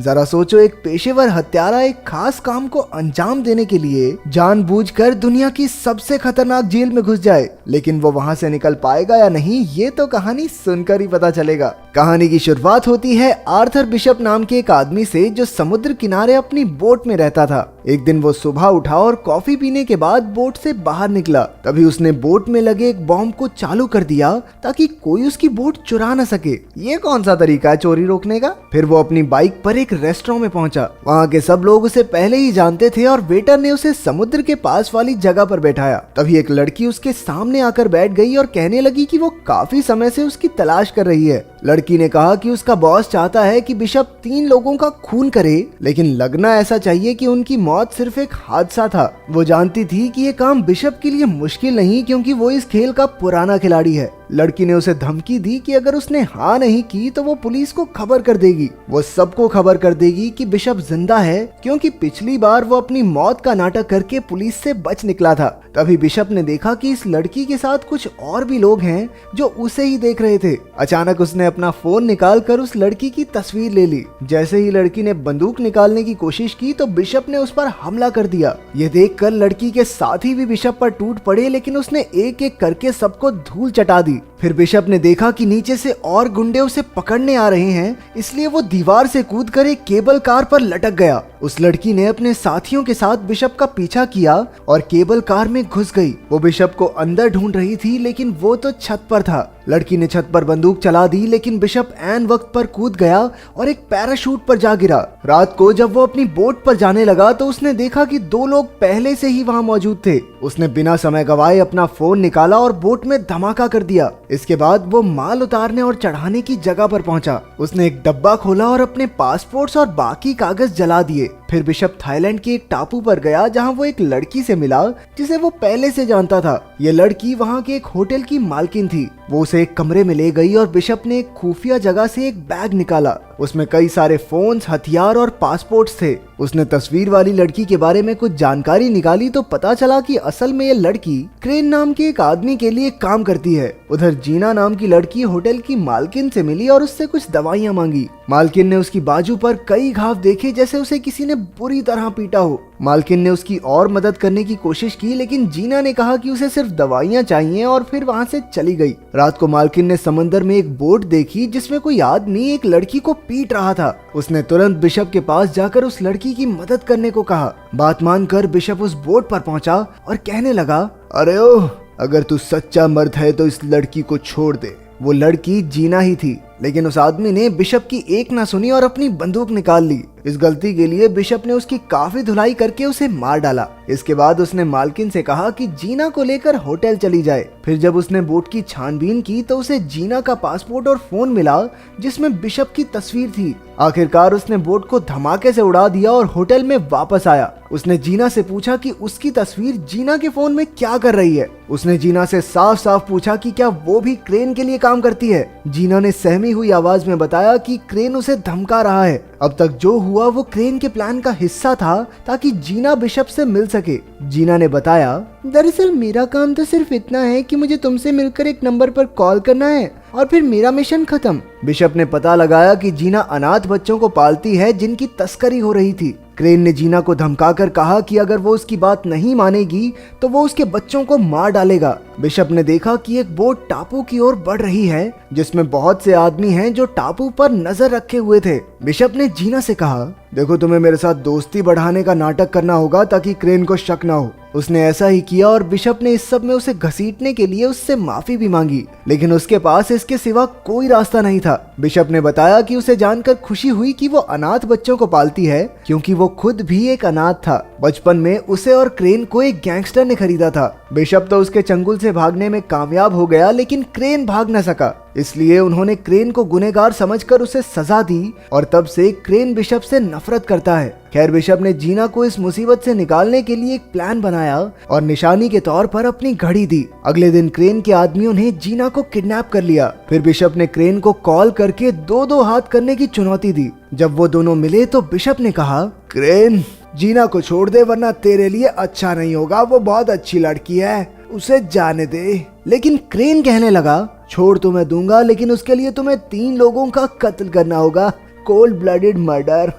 जरा सोचो, एक पेशेवर हत्यारा एक खास काम को अंजाम देने के लिए जानबूझकर दुनिया की सबसे खतरनाक जेल में घुस जाए, लेकिन वो वहां से निकल पाएगा या नहीं, ये तो कहानी सुनकर ही पता चलेगा। कहानी की शुरुआत होती है आर्थर बिशप नाम के एक आदमी से, जो समुद्र किनारे अपनी बोट में रहता था। एक दिन वो सुबह उठा और कॉफी पीने के बाद बोट से बाहर निकला। तभी उसने बोट में लगे एक बॉम्ब को चालू कर दिया ताकि कोई उसकी बोट चुरा न सके। ये कौन सा तरीका है चोरी रोकने का? फिर वो अपनी बाइक पर एक रेस्टोरेंट में पहुंचा। वहाँ के सब लोग उसे पहले ही जानते थे और वेटर ने उसे समुद्र के पास वाली जगह पर बैठाया। तभी एक लड़की उसके सामने आकर बैठ गई और कहने लगी कि वो काफी समय से उसकी तलाश कर रही है। लड़की ने कहा कि उसका बॉस चाहता है कि बिशप 3 लोगों का खून करे, लेकिन लगना ऐसा चाहिए कि उनकी मौत सिर्फ एक हादसा था। वो जानती थी कि ये काम बिशप के लिए मुश्किल नहीं, क्योंकि वो इस खेल का पुराना खिलाड़ी है। लड़की ने उसे धमकी दी कि अगर उसने हाँ नहीं की तो वो पुलिस को खबर कर देगी। वो सबको खबर कर देगी कि बिशप जिंदा है, क्योंकि पिछली बार वो अपनी मौत का नाटक करके पुलिस से बच निकला था। तभी बिशप ने देखा कि इस लड़की के साथ कुछ और भी लोग हैं जो उसे ही देख रहे थे। अचानक उसने अपना फोन निकाल कर उस लड़की की तस्वीर ले ली। जैसे ही लड़की ने बंदूक निकालने की कोशिश की तो बिशप ने उस पर हमला कर दिया। ये देखकर लड़की के साथी भी बिशप पर टूट पड़े, लेकिन उसने एक एक करके सबको धूल चटा दी। फिर बिशप ने देखा कि नीचे से और गुंडे उसे पकड़ने आ रहे हैं, इसलिए वो दीवार से कूदकर एक केबल कार पर लटक गया। उस लड़की ने अपने साथियों के साथ बिशप का पीछा किया और केबल कार में घुस गई। वो बिशप को अंदर ढूंढ रही थी, लेकिन वो तो छत पर था। लड़की ने छत पर बंदूक चला दी, लेकिन बिशप ऐन वक्त पर कूद गया और एक पैराशूट पर जा गिरा। रात को जब वो अपनी बोट पर जाने लगा तो उसने देखा कि 2 लोग पहले से ही वहां मौजूद थे। उसने बिना समय गवाए अपना फोन निकाला और बोट में धमाका कर दिया। इसके बाद वो माल उतारने और चढ़ाने की जगह पर पहुंचा। उसने एक डब्बा खोला और अपने पासपोर्ट्स और बाकी कागज जला दिए। फिर बिशप थाईलैंड के एक टापू पर गया, जहां वो एक लड़की से मिला जिसे वो पहले से जानता था। ये लड़की वहां के एक होटल की मालकिन थी। वो उसे एक कमरे में ले गई और बिशप ने एक खुफिया जगह से एक बैग निकाला। उसमें कई सारे फोन्स, हथियार और पासपोर्ट्स थे। उसने तस्वीर वाली लड़की के बारे में कुछ जानकारी निकाली तो पता चला कि असल में ये लड़की क्रेन नाम के एक आदमी के लिए काम करती है। उधर जीना नाम की लड़की होटल की मालकिन से मिली और उससे कुछ दवाइयां मांगी। मालकिन ने उसकी बाजू पर कई घाव देखे, जैसे उसे किसी ने बुरी तरह पीटा हो। मालकिन ने उसकी और मदद करने की कोशिश की, लेकिन जीना ने कहा कि उसे सिर्फ दवाइयां चाहिए और फिर वहां से चली गई। रात को मालकिन ने समंदर में एक बोट देखी जिसमें कोई आदमी एक लड़की को पीट रहा था। उसने तुरंत बिशप के पास जाकर उस लड़की की मदद करने को कहा। बात मानकर बिशप उस बोट पर पहुंचा और कहने लगा, अरे ओह, अगर तू सच्चा मर्द है तो इस लड़की को छोड़ दे। वो लड़की जीना ही थी, लेकिन उस आदमी ने बिशप की एक ना सुनी और अपनी बंदूक निकाल ली। इस गलती के लिए बिशप ने उसकी काफी धुलाई करके उसे मार डाला। इसके बाद उसने मालकिन से कहा कि जीना को लेकर होटल चली जाए। फिर जब उसने बोट की छानबीन की तो उसे जीना का पासपोर्ट और फोन मिला जिसमें बिशप की तस्वीर थी। आखिरकार उसने बोट को धमाके से उड़ा दिया और होटल में वापस आया। उसने जीना से पूछा कि उसकी तस्वीर जीना के फोन में क्या कर रही है। उसने जीना से साफ साफ पूछा कि क्या वो भी क्रेन के लिए काम करती है। जीना ने सहमी हुई आवाज में बताया कि क्रेन उसे धमका रहा है। अब तक जो हुआ वो क्रेन के प्लान का हिस्सा था ताकि जीना बिशप से मिल सके। जीना ने बताया, दरअसल मेरा काम तो सिर्फ इतना है कि मुझे तुमसे मिलकर एक नंबर पर कॉल करना है और फिर मेरा मिशन खत्म। बिशप ने पता लगाया कि जीना अनाथ बच्चों को पालती है जिनकी तस्करी हो रही थी। क्रेन ने जीना को धमकाकर कहा कि अगर वो उसकी बात नहीं मानेगी तो वो उसके बच्चों को मार डालेगा। बिशप ने देखा कि एक बोट टापू की ओर बढ़ रही है जिसमें बहुत से आदमी हैं जो टापू पर नजर रखे हुए थे। बिशप ने जीना से कहा, देखो, तुम्हें मेरे साथ दोस्ती बढ़ाने का नाटक करना होगा ताकि क्रेन को शक ना हो। उसने ऐसा ही किया और बिशप ने इस सब में उसे घसीटने के लिए उससे माफी भी मांगी, लेकिन उसके पास इसके सिवा कोई रास्ता नहीं था। बिशप ने बताया कि उसे जानकर खुशी हुई कि वो अनाथ बच्चों को पालती है, क्योंकि वो खुद भी एक अनाथ था। बचपन में उसे और क्रेन को एक गैंगस्टर ने खरीदा था। बिशप तो उसके चंगुल से भागने में कामयाब हो गया, लेकिन क्रेन भाग न सका। इसलिए उन्होंने क्रेन को गुनहगार समझकर उसे सजा दी और तब से क्रेन बिशप से नफरत करता है। खैर, बिशप ने जीना को इस मुसीबत से निकालने के लिए एक प्लान बनाया और निशानी के तौर पर अपनी घड़ी दी। अगले दिन क्रेन के आदमियों ने जीना को किडनैप कर लिया। फिर बिशप ने क्रेन को कॉल करके 2-2 हाथ करने की चुनौती दी। जब वो दोनों मिले तो बिशप ने कहा, क्रेन, जीना को छोड़ दे वरना तेरे लिए अच्छा नहीं होगा। वो बहुत अच्छी लड़की है, उसे जाने दे। लेकिन क्रेन कहने लगा, छोड़ तो मैं दूंगा, लेकिन उसके लिए तुम्हें 3 लोगों का कत्ल करना होगा। Cold blooded murder.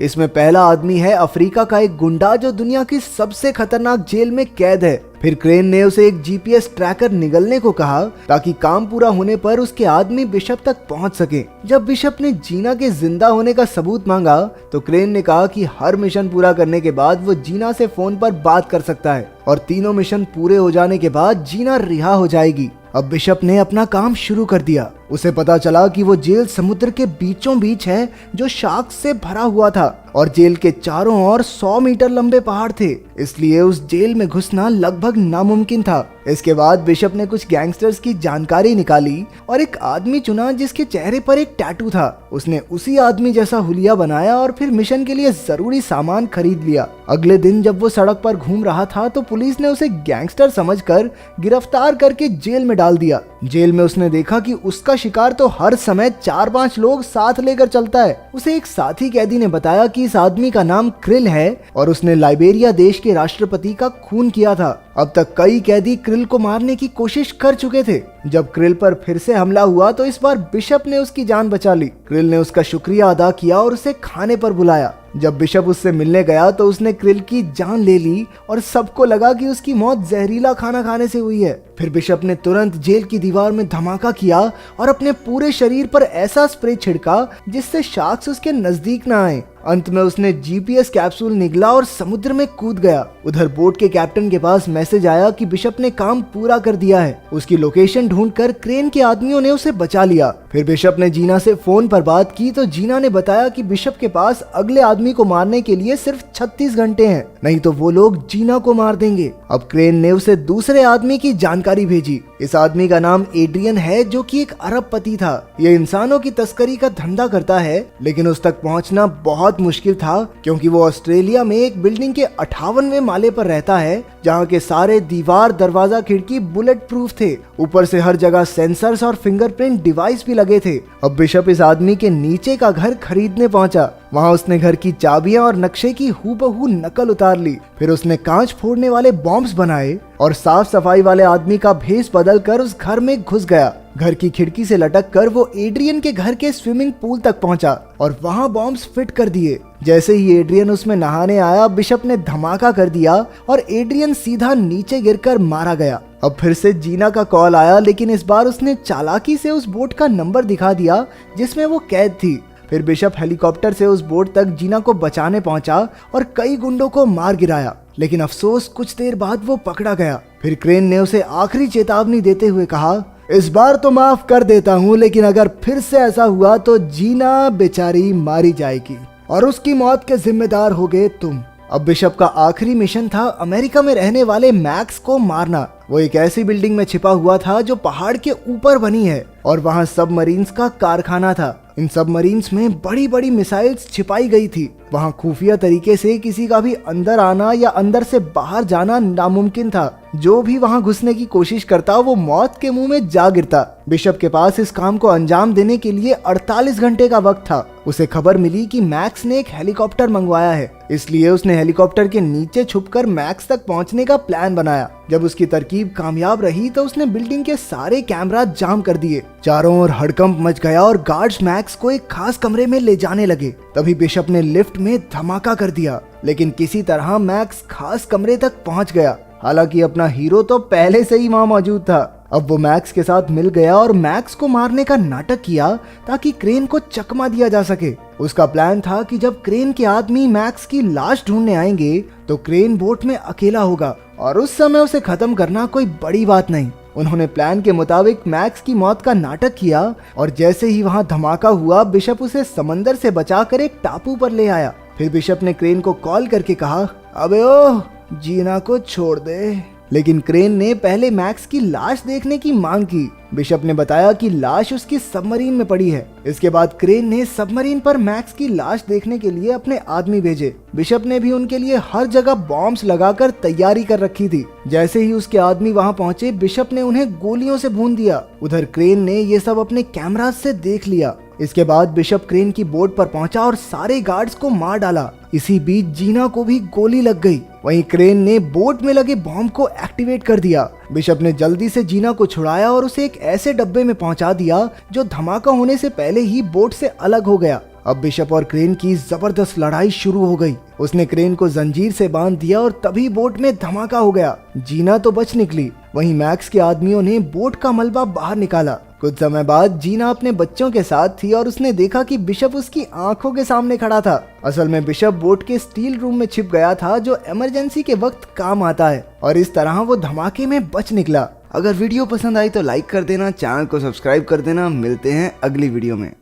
इसमें पहला आदमी है अफ्रीका का एक गुंडा जो दुनिया की सबसे खतरनाक जेल में कैद है। फिर क्रेन ने उसे एक जीपीएस ट्रैकर निगलने को कहा ताकि काम पूरा होने पर उसके आदमी बिशप तक पहुंच सके। जब बिशप ने जीना के जिंदा होने का सबूत मांगा तो क्रेन ने कहा कि हर मिशन पूरा करने के बाद वो जीना से फोन पर बात कर सकता है और तीनों मिशन पूरे हो जाने के बाद जीना रिहा हो जाएगी। अब बिशप ने अपना काम शुरू कर दिया। उसे पता चला कि वो जेल समुद्र के बीचों बीच है जो शार्क से भरा हुआ था और जेल के चारों ओर 100 मीटर लंबे पहाड़ थे, इसलिए उस जेल में घुसना लगभग नामुमकिन था। इसके बाद बिशप ने कुछ गैंगस्टर्स की जानकारी निकाली और एक आदमी चुना जिसके चेहरे पर एक टैटू था। उसने उसी आदमी जैसा हुलिया बनाया और फिर मिशन के लिए जरूरी सामान खरीद लिया। अगले दिन जब वो सड़क पर घूम रहा था तो पुलिस ने उसे गैंगस्टर समझकर गिरफ्तार करके जेल में डाल दिया। जेल में उसने देखा कि उसका शिकार तो हर समय 4-5 लोग साथ लेकर चलता है। उसे एक साथी कैदी ने बताया कि इस आदमी का नाम क्रिल है और उसने लाइबेरिया देश के राष्ट्रपति का खून किया था। अब तक कई कैदी क्रिल को मारने की कोशिश कर चुके थे। जब क्रिल पर फिर से हमला हुआ तो इस बार बिशप ने उसकी जान बचा ली। क्रिल ने उसका शुक्रिया अदा किया और उसे खाने पर बुलाया। जब बिशप उससे मिलने गया तो उसने क्रिल की जान ले ली और सबको लगा कि उसकी मौत जहरीला खाना खाने से हुई है। फिर बिशप ने तुरंत जेल की दीवार में धमाका किया और अपने पूरे शरीर पर ऐसा स्प्रे छिड़का जिससे शार्क्स उसके नजदीक न आए। अंत में उसने जीपीएस कैप्सूल निगला और समुद्र में कूद गया। उधर बोट के कैप्टन के पास मैसेज आया कि बिशप ने काम पूरा कर दिया है। उसकी लोकेशन ढूंढकर क्रेन के आदमियों ने उसे बचा लिया। फिर बिशप ने जीना से फोन पर बात की तो जीना ने बताया कि बिशप के पास अगले आदमी को मारने के लिए सिर्फ 36 घंटे हैं, नहीं तो वो लोग जीना को मार देंगे। अब क्रेन ने उसे दूसरे आदमी की जानकारी भेजी। इस आदमी का नाम एड्रियन है जो कि एक अरबपति था। ये इंसानों की तस्करी का धंधा करता है, लेकिन उस तक पहुंचना बहुत मुश्किल था क्योंकि वो ऑस्ट्रेलिया में एक बिल्डिंग के 58वें माले पर रहता है जहां के सारे दीवार, दरवाजा, खिड़की बुलेट प्रूफ थे। ऊपर से हर जगह सेंसर्स और फिंगरप्रिंट डिवाइस भी लगे थे। अब बिशप इस आदमी के नीचे का घर खरीदने पहुंचा। वहां उसने घर की चाबियां और नक्शे की हूबहू नकल उतार ली। फिर उसने कांच फोड़ने वाले बॉम्ब्स बनाए और साफ सफाई वाले आदमी का भेष बदलकर उस घर में घुस गया। घर की खिड़की से लटक कर वो एड्रियन के घर के स्विमिंग पूल तक पहुंचा और वहां बॉम्ब्स फिट कर दिए। जैसे ही एड्रियन उसमें नहाने आया, बिशप ने धमाका कर दिया और एड्रियन सीधा नीचे गिरकर मारा गया। अब फिर से जीना का कॉल आया, लेकिन इस बार उसने चालाकी से उस बोट का नंबर दिखा दिया जिसमें वो कैद थी। फिर बिशप हेलीकॉप्टर से उस बोट तक जीना को बचाने पहुंचा और कई गुंडों को मार गिराया, लेकिन अफसोस कुछ देर बाद वो पकड़ा गया। फिर क्रेन ने उसे आखिरी चेतावनी देते हुए कहा, इस बार तो माफ कर देता हूँ, लेकिन अगर फिर से ऐसा हुआ तो जीना बेचारी मारी जाएगी और उसकी मौत के जिम्मेदार होगे तुम। अब बिशप का आखिरी मिशन था अमेरिका में रहने वाले मैक्स को मारना। वो एक ऐसी बिल्डिंग में छिपा हुआ था जो पहाड़ के ऊपर बनी है और वहाँ सबमरीन्स का कारखाना था। इन सबमरीन्स में बड़ी बड़ी मिसाइल्स छिपाई गई थी। वहाँ खुफिया तरीके से किसी का भी अंदर आना या अंदर से बाहर जाना नामुमकिन था। जो भी वहाँ घुसने की कोशिश करता वो मौत के मुंह में जा गिरता। बिशप के पास इस काम को अंजाम देने के लिए 48 घंटे का वक्त था। उसे खबर मिली कि मैक्स ने एक हेलीकॉप्टर मंगवाया है, इसलिए उसने हेलीकॉप्टर के नीचे छुपकर मैक्स तक पहुंचने का प्लान बनाया। जब उसकी तरकीब कामयाब रही तो उसने बिल्डिंग के सारे कैमरा जाम कर दिए। चारों ओर हड़कंप मच गया और गार्ड्स मैक्स को एक खास कमरे में ले जाने लगे। तभी बिशप ने लिफ्ट में धमाका कर दिया, लेकिन किसी तरह मैक्स खास कमरे तक पहुंच गया। हालांकि अपना हीरो तो पहले से ही वहां मौजूद था। अब वो मैक्स के साथ मिल गया और मैक्स को मारने का नाटक किया ताकि क्रेन को चकमा दिया जा सके। उसका प्लान था कि जब क्रेन के आदमी मैक्स की लाश ढूंढने आएंगे तो क्रेन बोट में अकेला होगा और उस समय उसे खत्म करना कोई बड़ी बात नहीं। उन्होंने प्लान के मुताबिक मैक्स की मौत का नाटक किया और जैसे ही वहां धमाका हुआ, बिशप उसे समंदर से बचाकर एक टापू पर ले आया। फिर बिशप ने क्रेन को कॉल करके कहा, अबे ओ जीना को छोड़ दे। लेकिन क्रेन ने पहले मैक्स की लाश देखने की मांग की। बिशप ने बताया कि लाश उसकी सबमरीन में पड़ी है। इसके बाद क्रेन ने सबमरीन पर मैक्स की लाश देखने के लिए अपने आदमी भेजे। बिशप ने भी उनके लिए हर जगह बॉम्ब्स लगाकर तैयारी कर रखी थी। जैसे ही उसके आदमी वहां पहुंचे, बिशप ने उन्हें गोलियों से भून दिया। उधर क्रेन ने ये सब अपने कैमरा से देख लिया। इसके बाद बिशप क्रेन की बोट पर पहुंचा और सारे गार्ड्स को मार डाला। इसी बीच जीना को भी गोली लग गई। वहीं क्रेन ने बोट में लगे बॉम्ब को एक्टिवेट कर दिया। बिशप ने जल्दी से जीना को छुड़ाया और उसे एक ऐसे डब्बे में पहुंचा दिया जो धमाका होने से पहले ही बोट से अलग हो गया। अब बिशप और क्रेन की जबरदस्त लड़ाई शुरू हो गई। उसने क्रेन को जंजीर से बांध दिया और तभी बोट में धमाका हो गया। जीना तो बच निकली, वहीं मैक्स के आदमियों ने बोट का मलबा बाहर निकाला। कुछ समय बाद जीना अपने बच्चों के साथ थी और उसने देखा कि बिशप उसकी आंखों के सामने खड़ा था। असल में बिशप बोट के स्टील रूम में छिप गया था, जो इमरजेंसी के वक्त काम आता है, और इस तरह वो धमाके में बच निकला। अगर वीडियो पसंद आई तो लाइक कर देना, चैनल को सब्सक्राइब कर देना। मिलते हैं अगली वीडियो में।